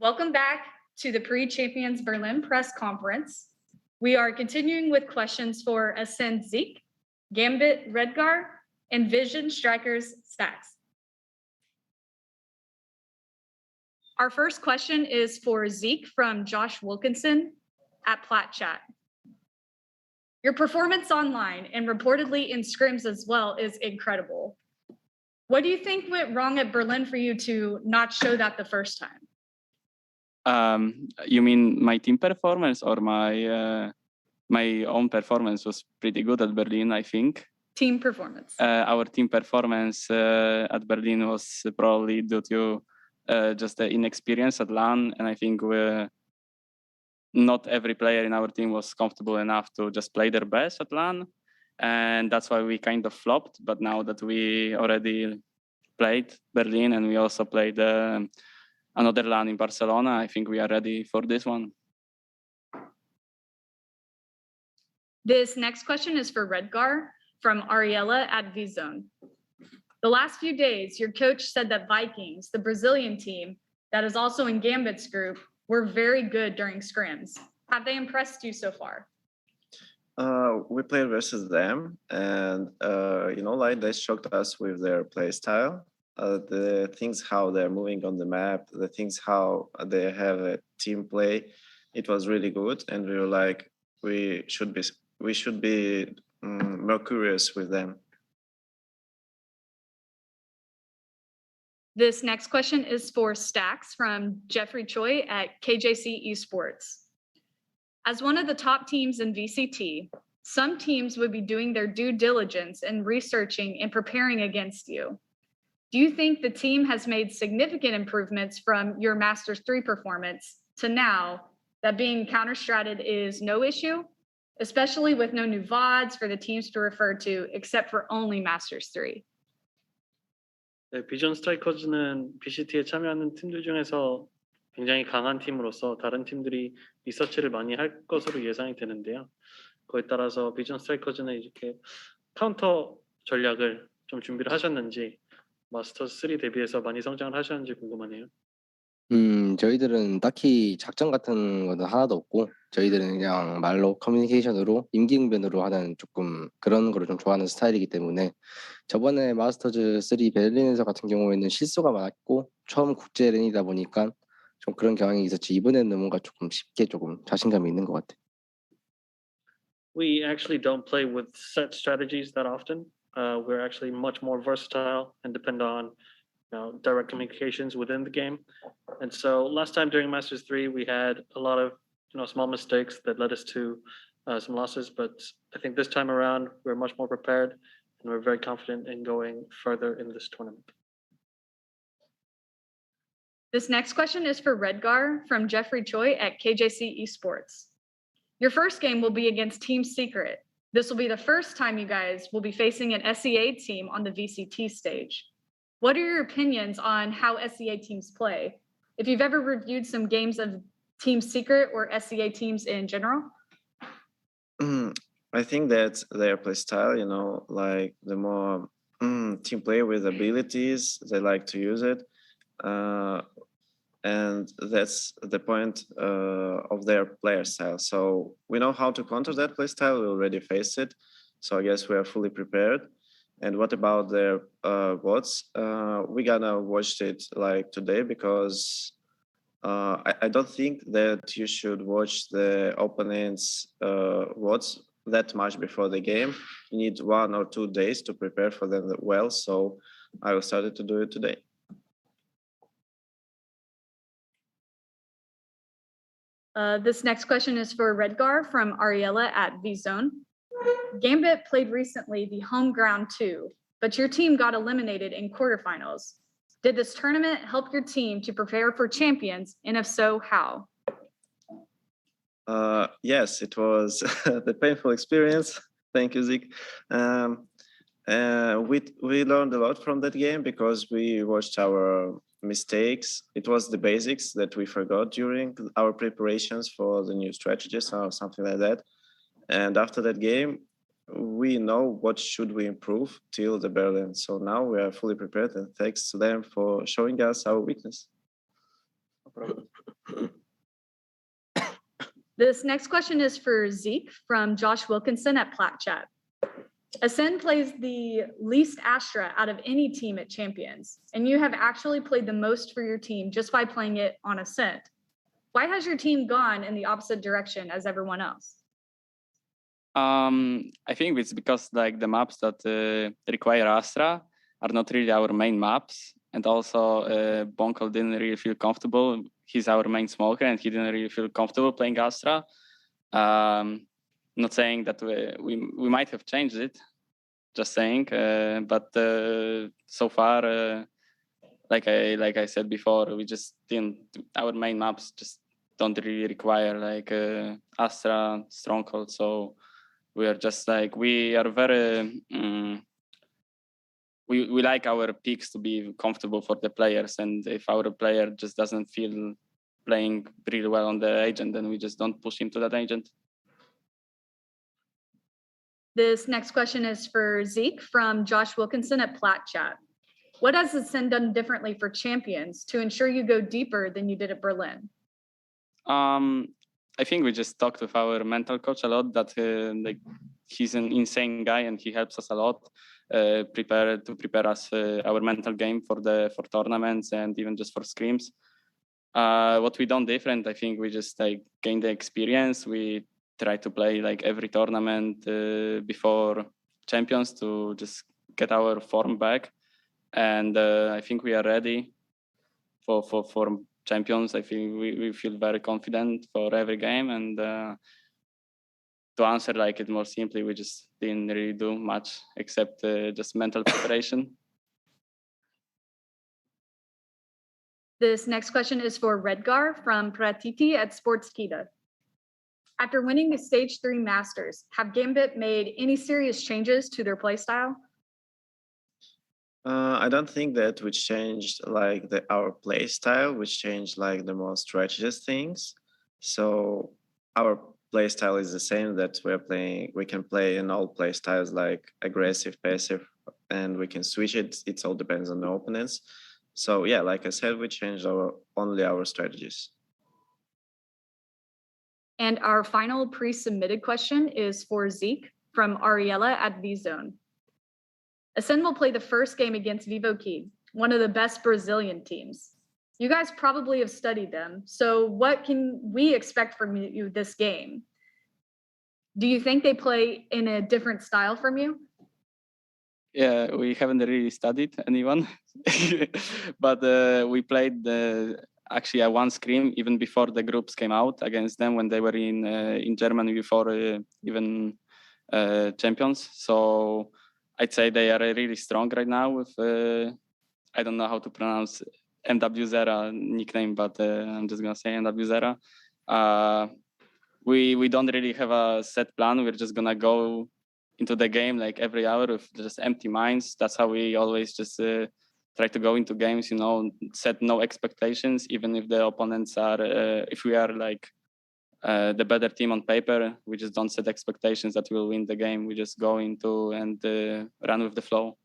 Welcome back to the Pre-Champions Berlin press conference. We are continuing with questions for Acend Zeke, Gambit Redgar, and Vision Strikers Stacks. Our first question is for Zeke from Josh Wilkinson at Plat Chat. Your performance online and reportedly in scrims as well is incredible. What do you think went wrong at Berlin for you to not show that the first time? You mean my team performance or my own performance was pretty good at Berlin, I think. Team performance. Our team performance at Berlin was probably due to just the inexperience at LAN, and I think not every player in our team was comfortable enough to just play their best at LAN, and that's why we kind of flopped. But now that we already played Berlin and we also played another LAN in Barcelona, I think we are ready for this one. This next question is for Redgar from Ariella at Vzone. The last few days, your coach said that Vikings, the Brazilian team that is also in Gambit's group, were very good during scrims. Have they impressed you so far? We played versus them, and they shocked us with their play style. The things how they're moving on the map, the things how they have a team play, it was really good, and we were like, we should be more curious with them. This next question is for Stacks from Jeffrey Choi at KJC Esports. As one of the top teams in VCT, some teams would be doing their due diligence and researching and preparing against you. Do you think the team has made significant improvements from your Masters 3 performance to now that being counter-stratted is no issue, especially with no new VODs for the teams to refer to except for only Masters 3? 네, 비전 스트라이커즈는 BCT에 참여하는 팀들 중에서 굉장히 강한 팀으로서 다른 팀들이 리서치를 많이 할 것으로 예상이 되는데요. 그에 따라서 비전 스트라이커즈는 이렇게 카운터 전략을 좀 준비를 하셨는지, 마스터스 3 대비해서 많이 성장을 하셨는지 궁금하네요. 저희들은 딱히 작전 같은 거는 하나도 없고, 저희들은 그냥 말로 커뮤니케이션으로 임기응변으로 하는 조금 그런 거를 좀 좋아하는 스타일이기 때문에, 저번에 마스터즈 3 베를린에서 같은 경우에는 실수가 많았고 처음 국제 랜이다 보니까 좀 그런 경향이 있었지, 이번에는 뭔가 조금 쉽게 조금 자신감이 있는 것 같아요. We actually don't play with set strategies that often. We're actually much more versatile and depend on direct communications within the game. And so last time during Masters 3, we had a lot of small mistakes that led us to some losses. But I think this time around, we're much more prepared and we're very confident in going further in this tournament. This next question is for Redgar from Jeffrey Choi at KJC Esports. Your first game will be against Team Secret. This will be the first time you guys will be facing an SEA team on the VCT stage. What are your opinions on how SEA teams play? If you've ever reviewed some games of Team Secret or SEA teams in general? I think that their play style, like the more team play with abilities, they like to use it. And that's the point of their player style. So we know how to counter that play style. We already faced it. So I guess we are fully prepared. And what about their bots? We're gonna watch it like today because I don't think that you should watch the opponents' bots that much before the game. You need 1 or 2 days to prepare for them well. So I started to do it today. This next question is for Redgar from Ariella at Vzone. Gambit played recently the home ground 2, but your team got eliminated in quarterfinals. Did this tournament help your team to prepare for champions, and if so, how? Yes, it was the painful experience. Thank you, Zeke. We learned a lot from that game because we watched our mistakes. It was the basics that we forgot during our preparations for the new strategies or something like that. And after that game, we know what should we improve till the Berlin. So now we are fully prepared, and thanks to them for showing us our weakness. No problem. This next question is for Zeke from Josh Wilkinson at PlatChat. Acend plays the least Astra out of any team at Champions, and you have actually played the most for your team just by playing it on Acend. Why has your team gone in the opposite direction as everyone else? I think it's because like the maps that require Astra are not really our main maps, and also Bonkel didn't really feel comfortable. He's our main smoker, and he didn't really feel comfortable playing Astra. Not saying that we might have changed it, just saying. But so far, like I said before, we just didn't. Our main maps just don't really require like Astra Stronghold. So we are just like we are very. We like our picks to be comfortable for the players, and if our player just doesn't feel playing really well on the agent, then we just don't push him to that agent. This next question is for Zeke from Josh Wilkinson at PlatChat. What has Acend done differently for Champions to ensure you go deeper than you did at Berlin? I think we just talked with our mental coach a lot. That like he's an insane guy, and he helps us a lot. Prepare us our mental game for tournaments and even just for scrims. What we done different, I think we just like gain the experience. We try to play like every tournament before Champions to just get our form back, and I think we are ready for Champions. I think we feel very confident for every game, and to answer like it more simply, we just didn't really do much except just mental preparation. This next question is for Redgar from Pratiti at Sportskita. After winning the Stage 3 Masters, have Gambit made any serious changes to their playstyle? I don't think that we changed like our play style, which changed like the most strategist things. So our play style is the same that we're playing. We can play in all play styles like aggressive, passive, and we can switch it. It all depends on the opponents. So yeah, like I said, we changed only our strategies. And our final pre-submitted question is for Zeke from Ariella at V-Zone. Acend will play the first game against Vivo, one of the best Brazilian teams. You guys probably have studied them, so what can we expect from you this game? Do you think they play in a different style from you? Yeah, we haven't really studied anyone, but we played actually one scrim even before the groups came out against them when they were in Germany before even Champions. So I'd say they are really strong right now with I don't know how to pronounce MW Zera nickname, but I'm just gonna say MW Zera. We don't really have a set plan. We're just gonna go into the game like every hour with just empty minds. That's how we always just try to go into games, you know, set no expectations, even if the opponents are, if we are like the better team on paper, we just don't set expectations that we'll win the game. We just go into and run with the flow.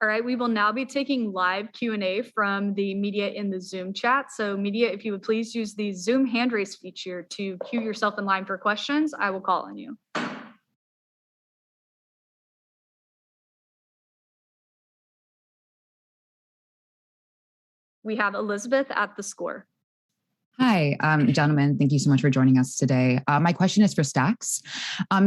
All right, we will now be taking live Q&A from the media in the Zoom chat. So media, if you would please use the Zoom hand raise feature to queue yourself in line for questions, I will call on you. We have Elizabeth at the score. Hi, gentlemen. Thank you so much for joining us today. My question is for Stacks.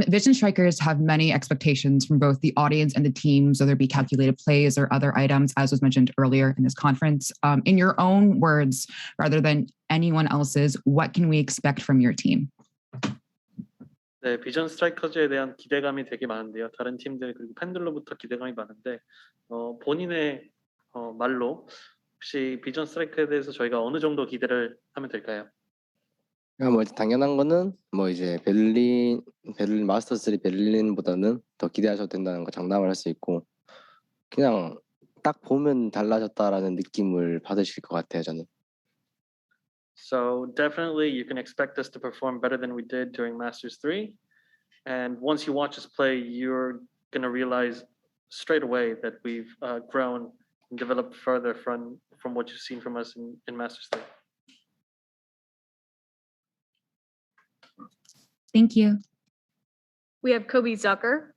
Vision Strikers have many expectations from both the audience and the teams, whether it be calculated plays or other items, as was mentioned earlier in this conference. In your own words, rather than anyone else's, what can we expect from your team? 네, 비전 스트라이커즈에 대한 기대감이 되게 많은데요. 다른 팀들 그리고 팬들로부터 기대감이 많은데 본인의 말로 혹시 비전 스트라이커에 대해서 저희가 어느 정도 기대를 하면 될까요? 뭐 당연한 거는 뭐 이제 베를린 마스터스 3 베를린보다는 더 기대하셔도 된다는 거 장담을 할 수 있고, 그냥 딱 보면 달라졌다라는 느낌을 받으실 것 같아요, 저는. So definitely you can expect us to perform better than we did during Masters 3. And once you watch us play, you're going to realize straight away that we've grown and developed further from what you've seen from us in Masters 3. Thank you. We have Kobe Zucker.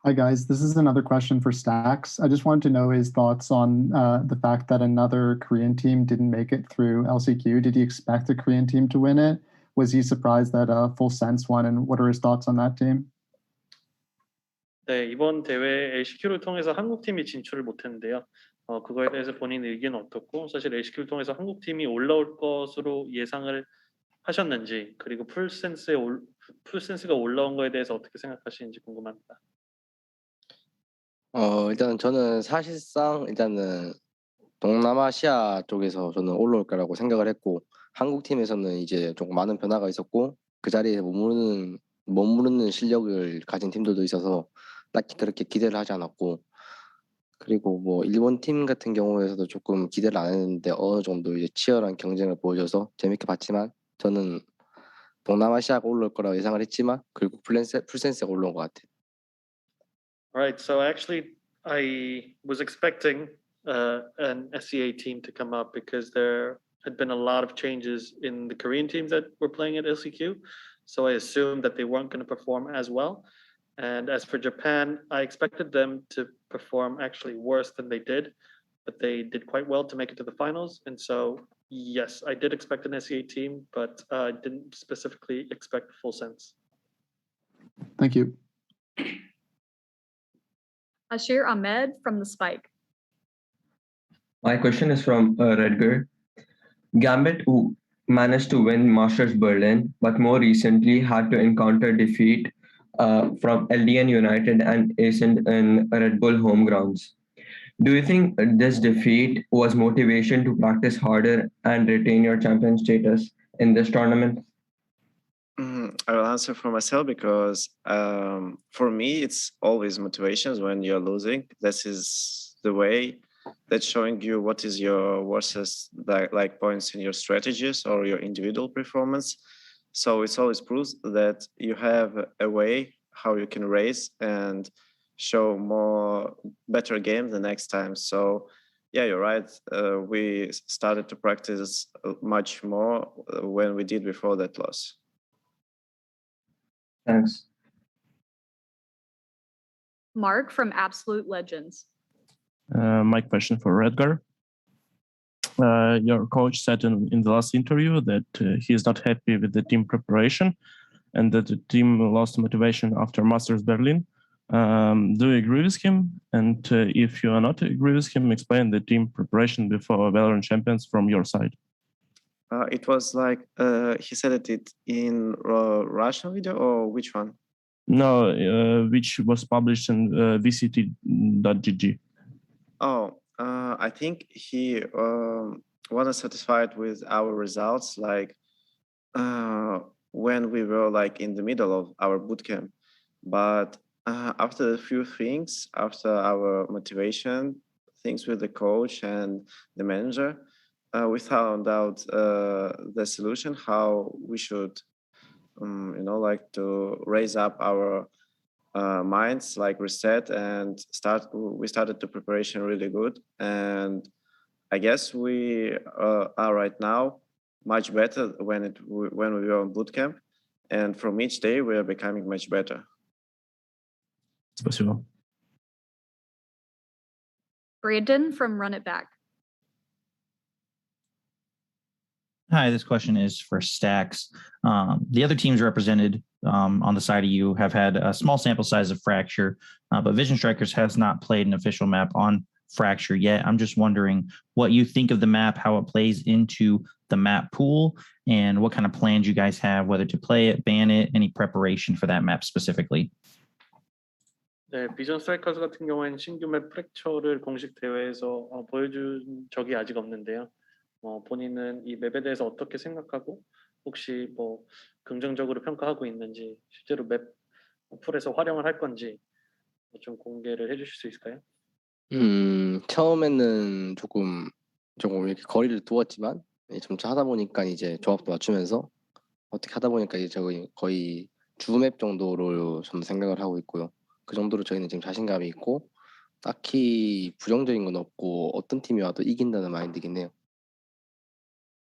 Hi guys, this is another question for Stacks. I just wanted to know his thoughts on the fact that another Korean team didn't make it through LCQ. Did he expect a Korean team to win it? Was he surprised that Full Sense won? And what are his thoughts on that team? 네, 이번 대회 LCQ를 통해서 한국 팀이 진출을 못했는데요. 그거에 대해서 본인의 의견은 어떻고, 사실 LCQ를 통해서 한국 팀이 올라올 것으로 예상을 하셨는지, 그리고 풀센스가 올라온 거에 대해서 어떻게 생각하시는지 궁금합니다. 일단 저는 사실상 일단은 동남아시아 쪽에서 저는 올라올 거라고 생각을 했고, 한국 팀에서는 이제 조금 많은 변화가 있었고 그 자리에 머무르는 실력을 가진 팀들도 있어서 딱히 그렇게 기대를 하지 않았고, 그리고 뭐 일본 팀 같은 경우에서도 조금 기대를 안 했는데 어느 정도 이제 치열한 경쟁을 보여줘서 재밌게 봤지만, 저는 동남아시아가 올라올 거라고 예상을 했지만 결국 풀센스가 올라온 것 같아요. Right, so actually I was expecting an SEA team to come up because there had been a lot of changes in the Korean teams that were playing at LCQ. So I assumed that they weren't going to perform as well. And as for Japan, I expected them to perform actually worse than they did, but they did quite well to make it to the finals. And so, yes, I did expect an SEA team, but I didn't specifically expect Full Sense. Thank you. Ashir Ahmed from The Spike. My question is from Redger. Gambit, who managed to win Masters Berlin, but more recently had to encounter defeat from LDN United and Acend in Red Bull home grounds. Do you think this defeat was motivation to practice harder and retain your champion status in this tournament? I will answer for myself because for me, it's always motivations when you're losing. This is the way that's showing you what is your versus like points in your strategies or your individual performance. So it's always proves that you have a way how you can raise and show more better game the next time. So yeah, you're right. We started to practice much more when we did before that loss. Thanks. Mark from Absolute Legends. My question for Redgar. Your coach said in the last interview that he is not happy with the team preparation and that the team lost motivation after Masters Berlin. Do you agree with him? And if you are not agree with him, explain the team preparation before Valorant Champions from your side. It was like he said it in Russian video or which one? No, which was published in vct.gg. Oh, I think he wasn't satisfied with our results, like when we were like in the middle of our bootcamp. But after a few things, after our motivation, things with the coach and the manager, we found out the solution how we should, like to raise up our minds, like reset and we started the preparation really good, and I guess we are right now much better when we were on bootcamp, and from each day we are becoming much better. Спасибо. Brandon from Run It Back. Hi, this question is for Stacks. The other teams represented on the side of you have had a small sample size of Fracture, but Vision Strikers has not played an official map on Fracture yet. I'm just wondering what you think of the map, how it plays into the map pool, and what kind of plans you guys have, whether to play it, ban it, any preparation for that map specifically. 네, 비전 스트라이커즈 같은 경우에는 신규 맵 프랙처를 공식 대회에서 보여준 적이 아직 없는데요. 본인은 이 맵에 대해서 어떻게 생각하고 혹시 뭐 긍정적으로 평가하고 있는지, 실제로 맵 풀에서 활용을 할 건지 좀 공개를 해주실 수 있을까요? 처음에는 조금 이렇게 거리를 두었지만 점차 하다 보니까 이제 조합도 맞추면서 어떻게 하다 보니까 이제 저희 거의 주맵 정도로 저는 생각을 하고 있고요. 그 정도로 저희는 지금 자신감이 있고 딱히 부정적인 건 없고 어떤 팀이 와도 이긴다는 마인드긴 해요.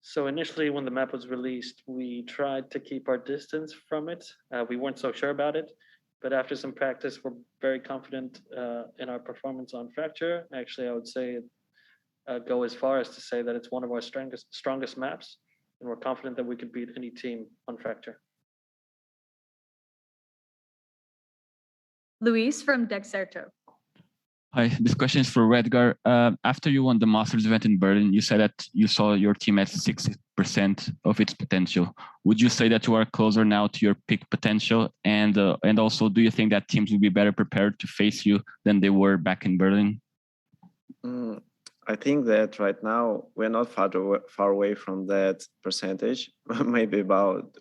So initially, when the map was released, we tried to keep our distance from it. We weren't so sure about it, but after some practice, we're very confident in our performance on Fracture. Actually, I would say go as far as to say that it's one of our strongest maps, and we're confident that we could beat any team on Fracture. Luis from Dexerto. Hi, this question is for Redgar. After you won the Masters event in Berlin, you said that you saw your team at 60% of its potential. Would you say that you are closer now to your peak potential? And also, do you think that teams will be better prepared to face you than they were back in Berlin? I think that right now we're not far away from that percentage. Maybe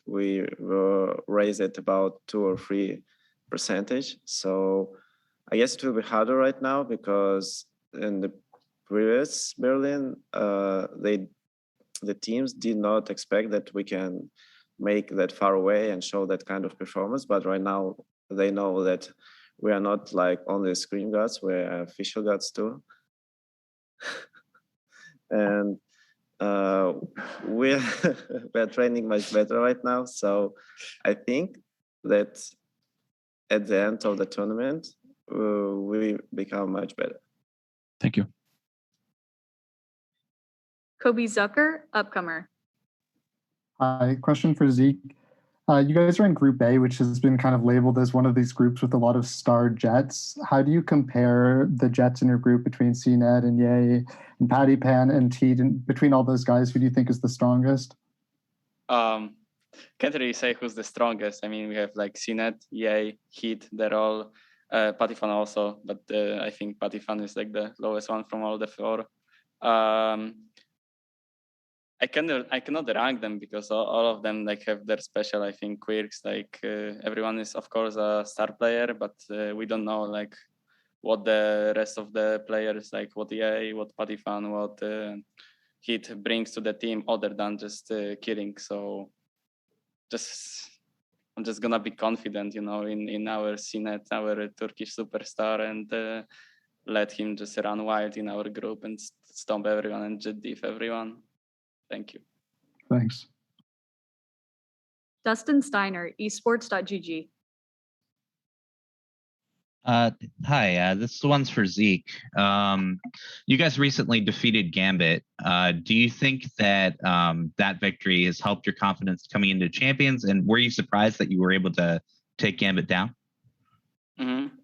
we will raise it about 2 or 3%. So I guess it will be harder right now because in the previous Berlin, the teams did not expect that we can make that far away and show that kind of performance. But right now they know that we are not like only screen gods, we're official gods too. And we're training much better right now. So I think that at the end of the tournament, we become much better. Thank you. Kobe Zucker, upcomer. Hi, question for Zeke. You guys are in Group A, which has been kind of labeled as one of these groups with a lot of star Jets. How do you compare the Jets in your group between CNET and Ye and Patty Pan and Teed? And between all those guys, who do you think is the strongest? Can't really say who's the strongest. I mean, we have like CNET, Ye, Heat, they're all, Patifan also, but I think Patifan is like the lowest one from all the 4. I cannot rank them because all of them like have their special, I think, quirks. Like everyone is of course a star player, but we don't know like what the rest of the players, like what EA, what Patifan, what Heat brings to the team other than just killing. So I'm just gonna be confident, in our CNET, our Turkish superstar, and let him just run wild in our group and stomp everyone and jet diff everyone. Thank you. Thanks. Dustin Steiner, esports.gg. Hi, this one's for Zeke. You guys recently defeated Gambit. Do you think that that victory has helped your confidence coming into champions? And were you surprised that you were able to take Gambit down? Mm-hmm.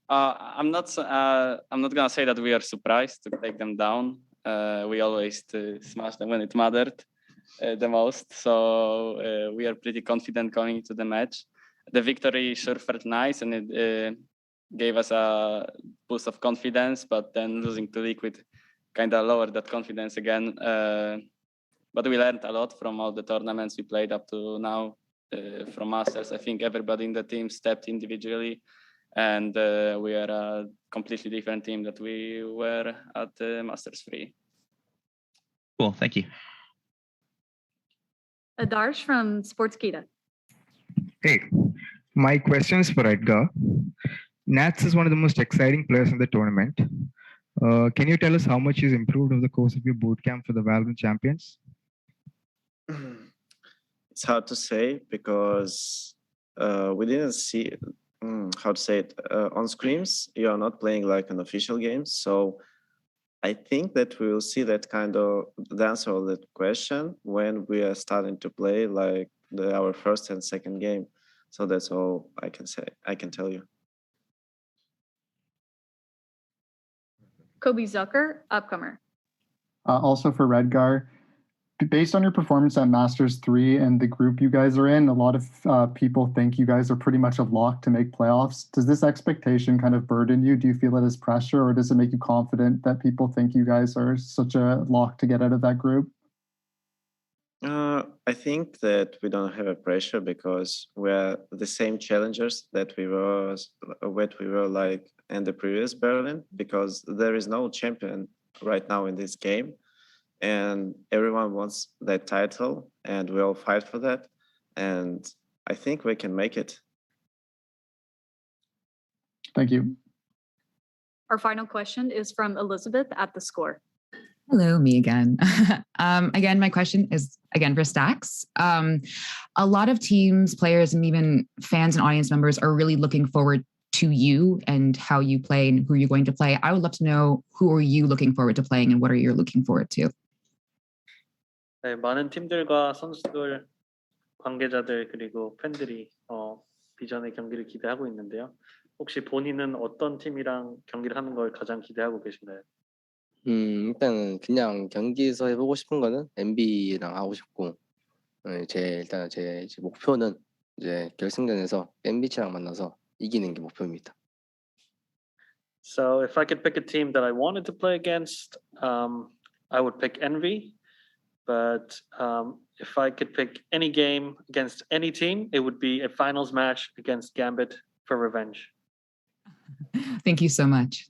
I'm not gonna say that we are surprised to take them down. We always smash them when it mattered the most. So we are pretty confident going into the match. The victory sure felt nice and it gave us a boost of confidence, but then losing to Liquid kind of lowered that confidence again. But we learned a lot from all the tournaments we played up to now. From Masters, I think everybody in the team stepped individually, and we are a completely different team that we were at Masters 3. Cool, thank you. Adarsh from Sportskeeda. Hey, my question is for Edgar. Nats is one of the most exciting players in the tournament. Can you tell us how much he's improved over the course of your bootcamp for the Valorant Champions? It's hard to say because we didn't see how to say it on screens. You are not playing like an official game, so I think that we will see that kind of the answer of that question when we are starting to play like our first and second game. So that's all I can say. I can tell you. Kobe Zucker, upcomer. Also for Redgar, based on your performance at Masters 3 and the group you guys are in, a lot of people think you guys are pretty much a lock to make playoffs. Does this expectation kind of burden you? Do you feel it as pressure, or does it make you confident that people think you guys are such a lock to get out of that group? I think that we don't have a pressure because we're the same challengers that we were like in the previous Berlin, because there is no champion right now in this game. And everyone wants that title, and we all fight for that. And I think we can make it. Thank you. Our final question is from Elizabeth at The Score. Hello, me again. Again, my question is again for Stacks. A lot of teams, players, and even fans and audience members are really looking forward to you and how you play and who you're going to play. I would love to know who are you looking forward to playing and what are you looking forward to? 네, 많은 팀들과 선수들, 관계자들 그리고 팬들이 비전의 경기를 기대하고 있는데요. 혹시 본인은 어떤 팀이랑 경기를 하는 걸 가장 기대하고 계신가요? 일단은 그냥 경기에서 해보고 싶은 거는 MB랑 하고 싶고, 일단 제 목표는 이제 결승전에서 MBC랑 만나서 이기는 게 목표입니다. So if I could pick a team that I wanted to play against, I would pick Envy. But if I could pick any game against any team, it would be a finals match against Gambit for revenge. Thank you so much.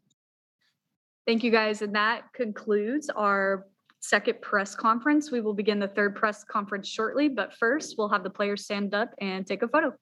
Thank you guys. And that concludes our second press conference. We will begin the third press conference shortly, but first we'll have the players stand up and take a photo.